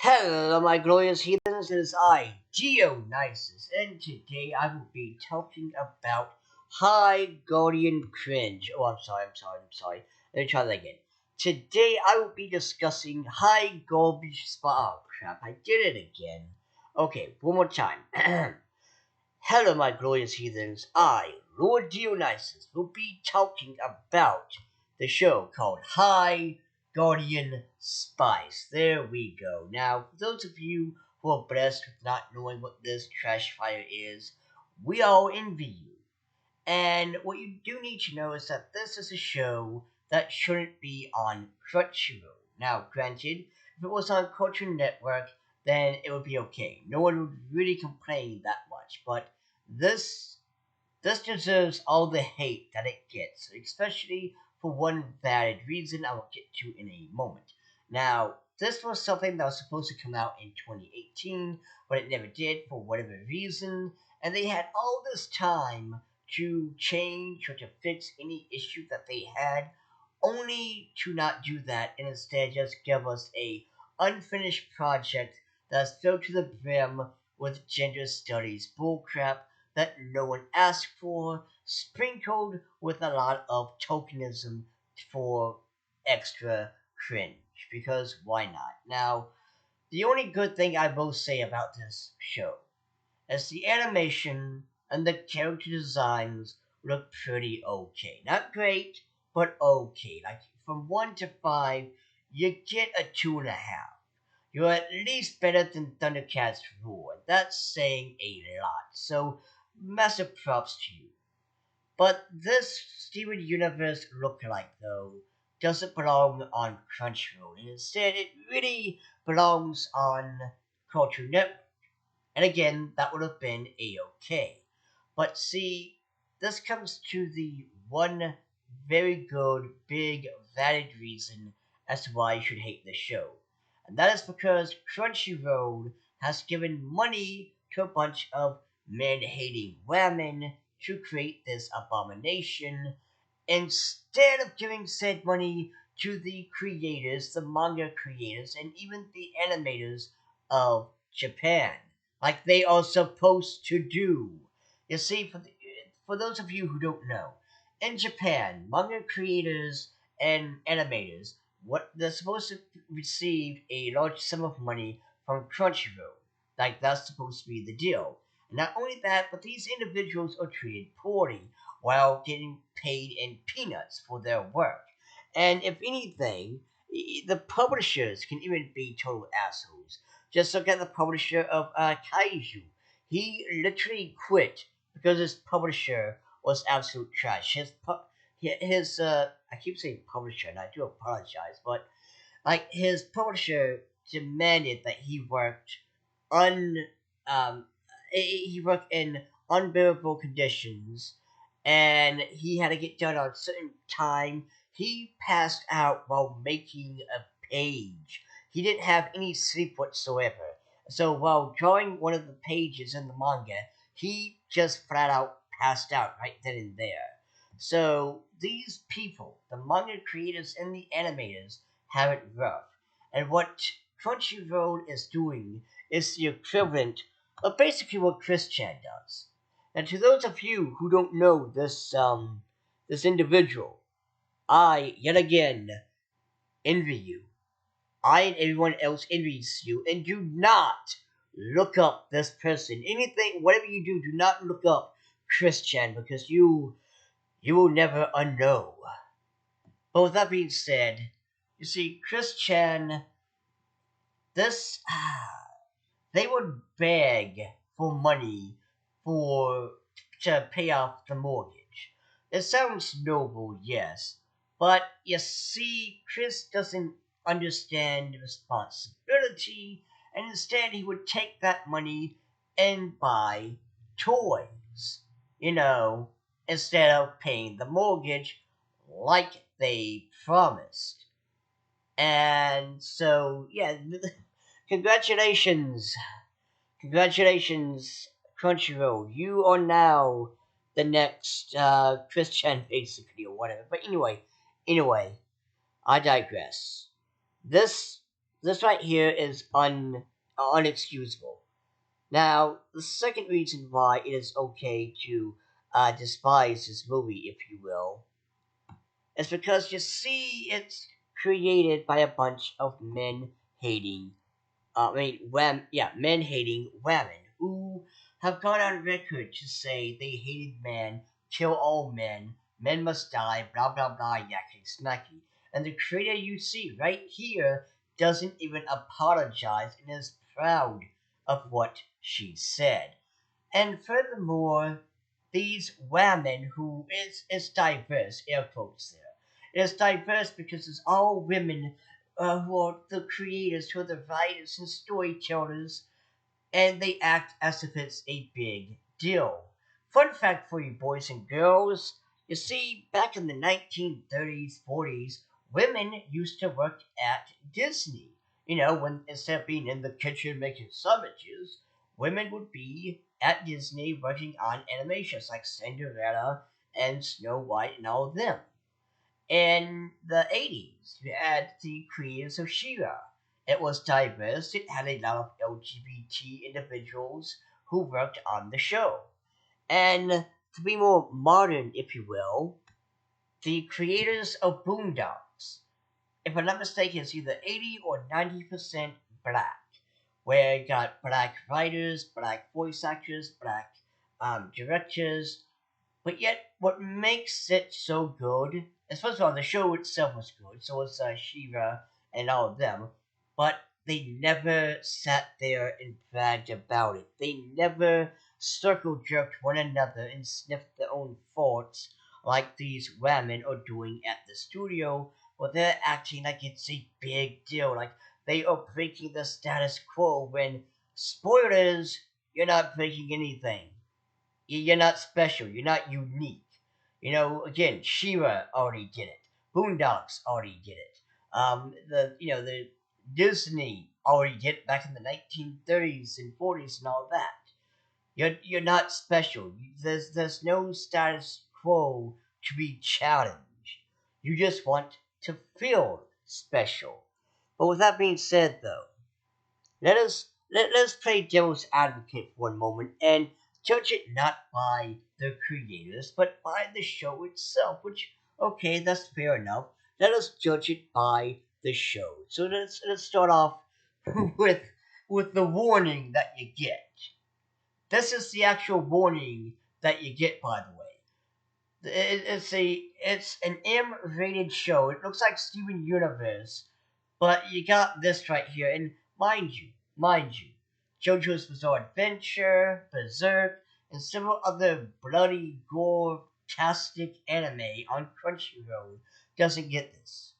Hello, my glorious heathens. It is I, Dionysus, and today I will be talking about high Gaurdian cringe. Oh, I'm sorry. Let me try that again. Today I will be discussing high garbage spa. Oh, crap, I did it again. Okay, one more time. Hello, my glorious heathens. I, Lord Dionysus, will be talking about the show called High Guardian Spice. There we go. Now, for those of you who are blessed with not knowing what this trash fire is, we all envy you. And what you do need to know is that this is a show that shouldn't be on Crunchyroll. Now, granted, if it was on Cartoon Network, then it would be okay. No one would really complain that much. But this this deserves all the hate that it gets, especially for one valid reason I will get to in a moment. Now, this was something that was supposed to come out in 2018, but it never did for whatever reason, and they had all this time to change or to fix any issue that they had, only to not do that and instead just give us a unfinished project that's filled to the brim with gender studies bullcrap that no one asked for, sprinkled with a lot of tokenism for extra cringe. Because why not? Now, the only good thing I will say about this show is the animation and the character designs look pretty okay. Not great, but okay. Like from 1 to 5, you get a 2.5. You're at least better than Thundercats Roar. That's saying a lot. So, massive props to you. But this Steven Universe lookalike, though, doesn't belong on Crunchyroll. Instead, it really belongs on Cartoon Network. And again, that would have been a-okay. But see, this comes to the one very good, big, valid reason as to why you should hate the show. And that is because Crunchyroll has given money to a bunch of man-hating women to create this abomination, instead of giving said money to the creators, the manga creators, and even the animators of Japan, like they are supposed to do. You see, for those of you who don't know, in Japan, manga creators and animators, what they're supposed to receive a large sum of money from Crunchyroll. Like that's supposed to be the deal. And not only that, but these individuals are treated poorly while getting paid in peanuts for their work. And if anything, the publishers can even be total assholes. Just look at the publisher of Kaiju. He literally quit because his publisher was absolute trash. His I keep saying publisher, and I do apologize, but like his publisher demanded that un um he worked in unbearable conditions, and he had to get done on a certain time. He passed out while making a page. He didn't have any sleep whatsoever. So while drawing one of the pages in the manga, he just flat out passed out right then and there. So these people, the manga creators and the animators, have it rough. And what Crunchyroll is doing is the equivalent of basically what Chris Chan does. And to those of you who don't know this individual, I yet again envy you. I and everyone else envies you, and do not look up this person. Anything, whatever you do, do not look up Chris Chan because you will never unknow. But with that being said, you see, Chris Chan, this they would beg for money for to pay off the mortgage. It sounds noble, yes, but you see, Chris doesn't understand responsibility, and instead he would take that money and buy toys, you know, instead of paying the mortgage like they promised. And so, yeah, congratulations. Congratulations, Crunchyroll. You are now the next Christian, basically, or whatever. But anyway, I digress. This This right here is unexcusable. Now, the second reason why it is okay to despise this movie, if you will, is because you see it's created by a bunch of men hating men hating women who have gone on record to say they hated man, kill all men, men must die, blah blah blah, yakety smacky. And the creator you see right here doesn't even apologize and is proud of what she said. And furthermore, these women who is diverse, air quotes there. It is diverse because it's all women who are the creators, who are the writers and storytellers, and they act as if it's a big deal. Fun fact for you boys and girls, you see, back in the 1930s, 40s, women used to work at Disney. You know, when instead of being in the kitchen making sandwiches, women would be at Disney working on animations like Cinderella and Snow White and all of them. In the 80s, we had the creators of She-Ra. It was diverse, it had a lot of LGBT individuals who worked on the show. And to be more modern, if you will, the creators of Boondocks, if I'm not mistaken, it's either 80 or 90% black, where you got black writers, black voice actors, black directors, but yet, what makes it so good is first of all, the show itself was good, so was Shira and all of them, but they never sat there and bragged about it. They never circle jerked one another and sniffed their own farts like these women are doing at the studio, where they're acting like it's a big deal, like they are breaking the status quo when, spoilers, you're not breaking anything. You're not special. You're not unique. You know, again, Shira already did it. Boondocks already did it. The Disney already did it back in the 1930s and 40s and all that. You're not special. There's no status quo to be challenged. You just want to feel special. But with that being said, though, let's play devil's advocate for one moment and judge it not by the creators but by the show itself. Which, okay, that's fair enough. Let us judge it by the show. So let's start off with with the warning that you get. This is the actual warning that you get, by the way. It's an M-rated show. It looks like Steven Universe, but you got this right here, and mind you, JoJo's Bizarre Adventure, Berserk, and several other bloody gore-tastic anime on Crunchyroll doesn't get this.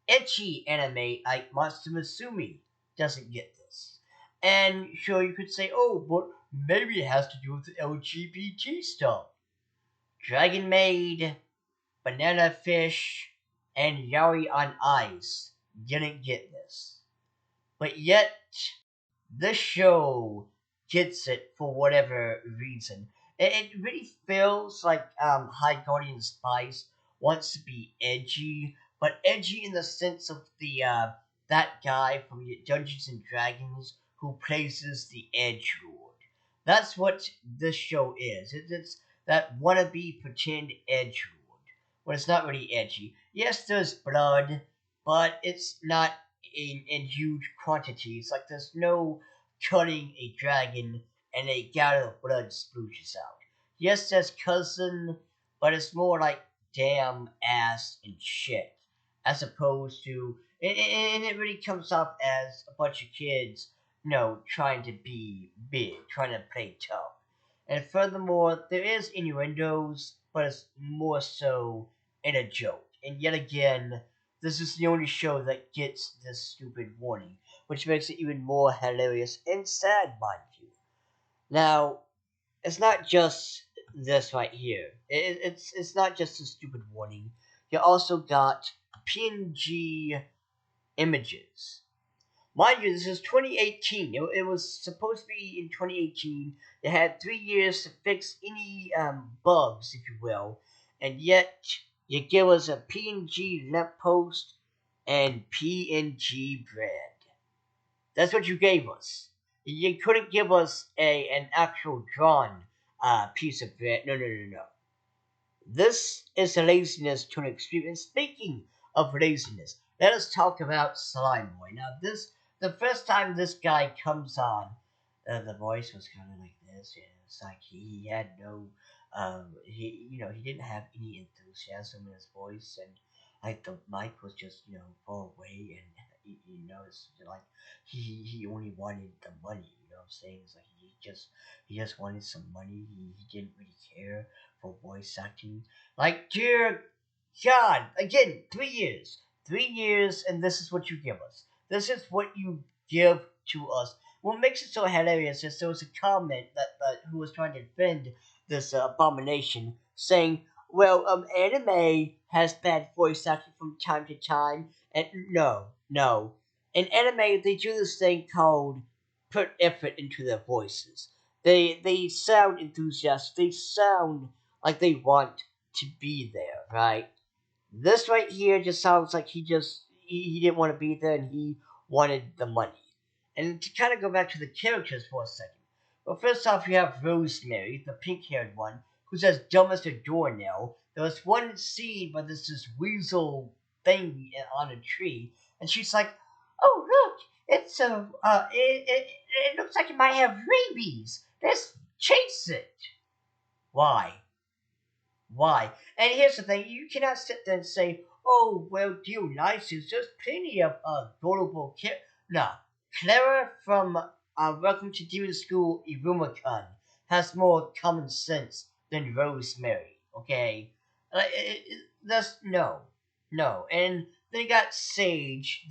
Ecchi anime like Monster Musume doesn't get this. And sure, you could say, oh, but maybe it has to do with LGBT stuff. Dragon Maid, Banana Fish, and Yari on Ice didn't get this. But yet, this show gets it for whatever reason. It really feels like High Guardian Spice wants to be edgy, but edgy in the sense of the that guy from Dungeons and Dragons who praises the Edge Lord. That's what this show is. It's that wannabe pretend Edge Lord, when it's not really edgy. Yes, there's blood, but it's not in huge quantities. Like there's no cutting a dragon and a gallon of blood splooshes out. Yes, there's cousin, but it's more like damn ass and shit, as opposed to and it really comes off as a bunch of kids, trying to be big, trying to play tough. And furthermore, there is innuendos, but it's more so in a joke. And yet again, this is the only show that gets this stupid warning, which makes it even more hilarious and sad, mind you. Now, it's not just this right here. It's not just a stupid warning. You also got PNG images. Mind you, this is 2018. It was supposed to be in 2018. They had 3 years to fix any bugs, if you will, and yet you give us a PNG lamppost and PNG bread. That's what you gave us. You couldn't give us an actual drawn piece of bread. No, no, no, no. This is a laziness to an extreme. And speaking of laziness, let us talk about Slime Boy. Now, the first time this guy comes on, the voice was kind of like this. And it's like he had no, he didn't have any enthusiasm in his voice, and like the mic was just far away, and it's like he only wanted the money. You know what I'm saying? It's like he just wanted some money. He didn't really care for voice acting. Like, dear God, again, 3 years. 3 years, and this is what you give us. This is what you give to us. What makes it so hilarious is there was a comment that who was trying to defend this abomination, saying, "Well, anime has bad voice acting from time to time," and no, no. In anime, they do this thing called put effort into their voices. They sound enthusiastic. They sound like they want to be there, right? This right here just sounds like he didn't want to be there and he wanted the money. And to kind of go back to the characters for a second. Well, first off, you have Rosemary, the pink-haired one, who's as dumb as a doornail. There was one scene where there's this weasel thing on a tree, and she's like, "Oh look, it's it looks like it might have rabies. Let's chase it." Why? Why? And here's the thing: you cannot sit there and say, "Oh, well, Dionysus, there's plenty of gullible kids." No, Clara from Welcome to Demon School Irumacon has more common sense than Rosemary. Okay, that's no, no. And then you got Sage.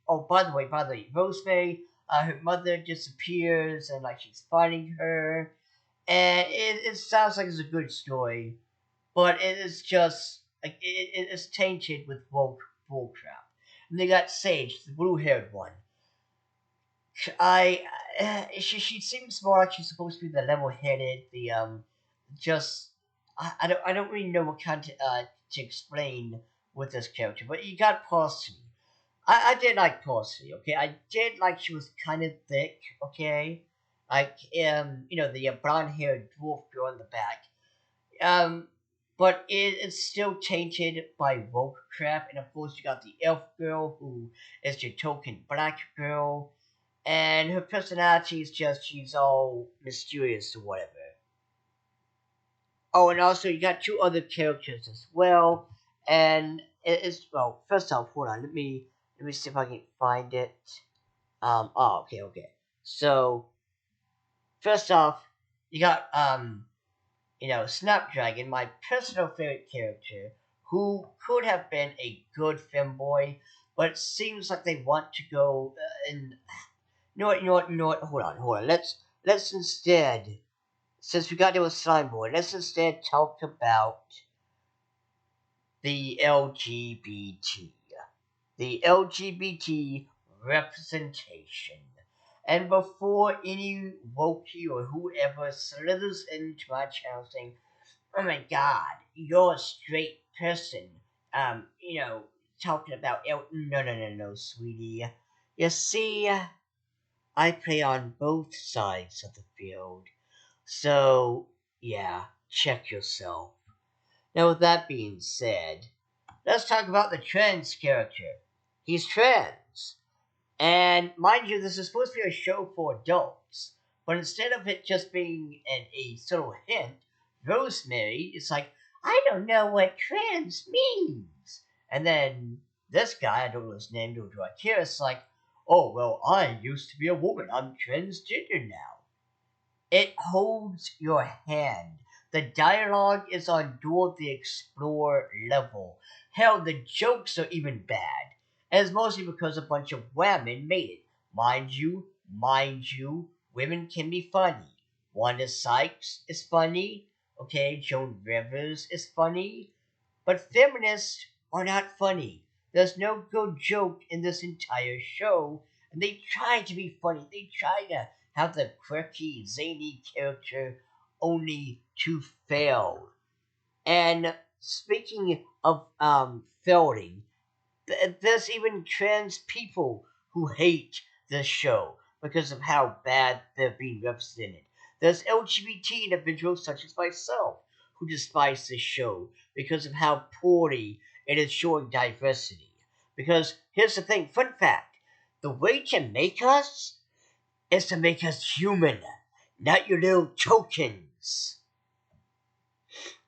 Oh, by the way, Rosemary. Her mother disappears, and like she's finding her, and it sounds like it's a good story, but it is just like it is tainted with bull crap. And they got Sage, the blue-haired one. She seems more like she's supposed to be the level-headed, the just I don't really know what kind to explain with this character, but you got Parsley. I did like Parsley, okay. I did like she was kind of thick, okay. Like the blonde-haired dwarf girl in the back. Um, but it's still tainted by woke crap, and of course you got the elf girl who is your token black girl, and her personality is just she's all mysterious or whatever. Oh, and also you got two other characters as well, and it's well. First off, hold on, let me see if I can find it. Oh, okay, okay. So first off, you got Snapdragon, my personal favorite character, who could have been a good femboy, but it seems like they want to go and you know what? Hold on. Let's instead, since we got to a slime boy, let's instead talk about the LGBT, the LGBT representation. And before any wokey or whoever slithers into my channel saying, "Oh my God, you're a straight person," talking about no, no, no, no, sweetie. You see, I play on both sides of the field, so yeah, check yourself. Now, with that being said, let's talk about the trans character. He's trans. And mind you, this is supposed to be a show for adults, but instead of it just being a subtle hint, Rosemary is like, "I don't know what trans means." And then this guy, I don't know his name, do I care? It's like, "Oh, well, I used to be a woman. I'm transgender now." It holds your hand. The dialogue is on Dora the Explorer level. Hell, the jokes are even bad. And it's mostly because a bunch of women made it. Mind you, women can be funny. Wanda Sykes is funny. Okay, Joan Rivers is funny. But feminists are not funny. There's no good joke in this entire show, and they try to be funny. They try to have the quirky, zany character, only to fail. And speaking of failing, there's even trans people who hate this show because of how bad they're being represented. There's LGBT individuals such as myself who despise this show because of how poorly it is showing diversity. Because here's the thing, fun fact, the way to make us is to make us human, not your little tokens.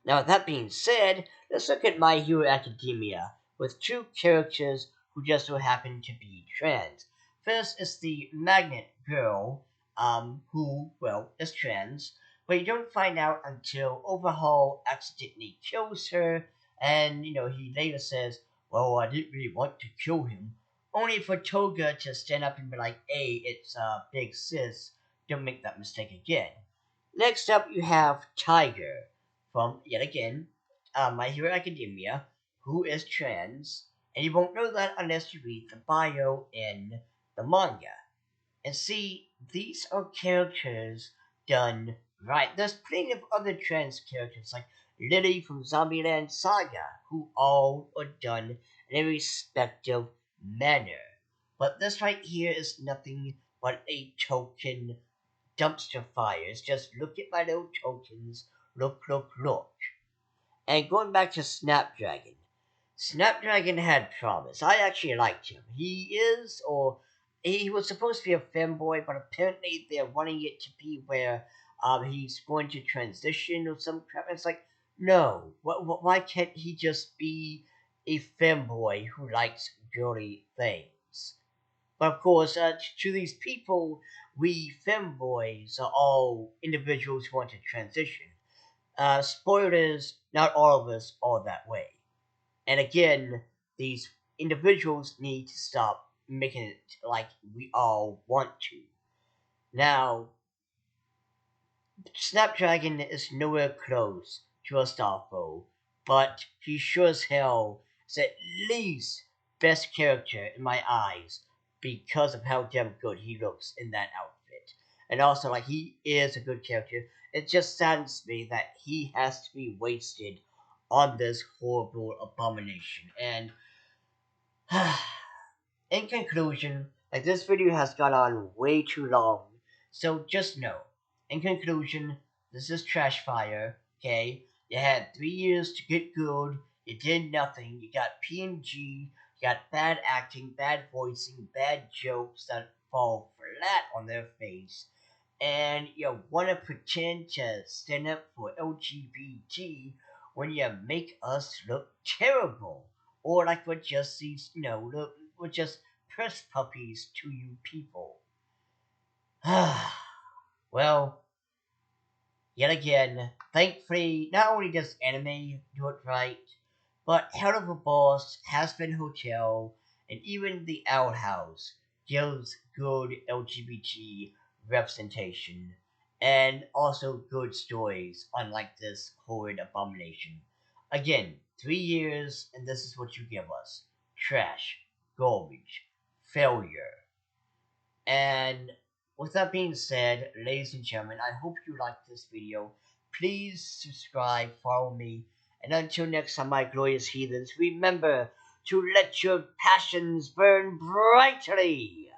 Now, that being said, let's look at My Hero Academia with two characters who just so happen to be trans. First is the magnet girl, who, well, is trans, but you don't find out until Overhaul accidentally kills her, and, he later says, well, I didn't really want to kill him, only for Toga to stand up and be like, hey, it's Big Sis, don't make that mistake again. Next up, you have Tiger from, yet again, My Hero Academia, who is trans, and you won't know that unless you read the bio in the manga. And see, these are characters done right. There's plenty of other trans characters, like Lily from Zombieland Saga, who all are done in a respective manner. But this right here is nothing but a token dumpster fires. Just look at my little tokens. Look, look, look. And going back to Snapdragon. Snapdragon had promise. I actually liked him. He was supposed to be a femboy, but apparently they're wanting it to be where he's going to transition or some crap. It's like, no. Why can't he just be a femboy who likes girly things? But of course, to these people, we femboys are all individuals who want to transition. Spoilers, not all of us are that way. And again, these individuals need to stop making it like we all want to. Now, Snapdragon is nowhere close to Astolfo, but he sure as hell is at least best character in my eyes because of how damn good he looks in that outfit. And also, like, he is a good character. It just saddens me that he has to be wasted on this horrible abomination. And in conclusion, like, this video has gone on way too long, so just know, in conclusion, this is trash fire, okay? You had 3 years to get good, you did nothing, you got PNG, you got bad acting, bad voicing, bad jokes that fall flat on their face, and you wanna pretend to stand up for LGBT when you make us look terrible, or like we're just these, we're just press puppies to you people. Well, yet again, thankfully, not only does anime do it right, but Hell of a Boss, Has Been Hotel, and even The Owl House gives good LGBT representation, and also good stories, unlike this horrid abomination. Again, 3 years, and this is what you give us. Trash, garbage, failure. And with that being said, ladies and gentlemen, I hope you liked this video. Please subscribe, follow me, and until next time, my glorious heathens, remember to let your passions burn brightly.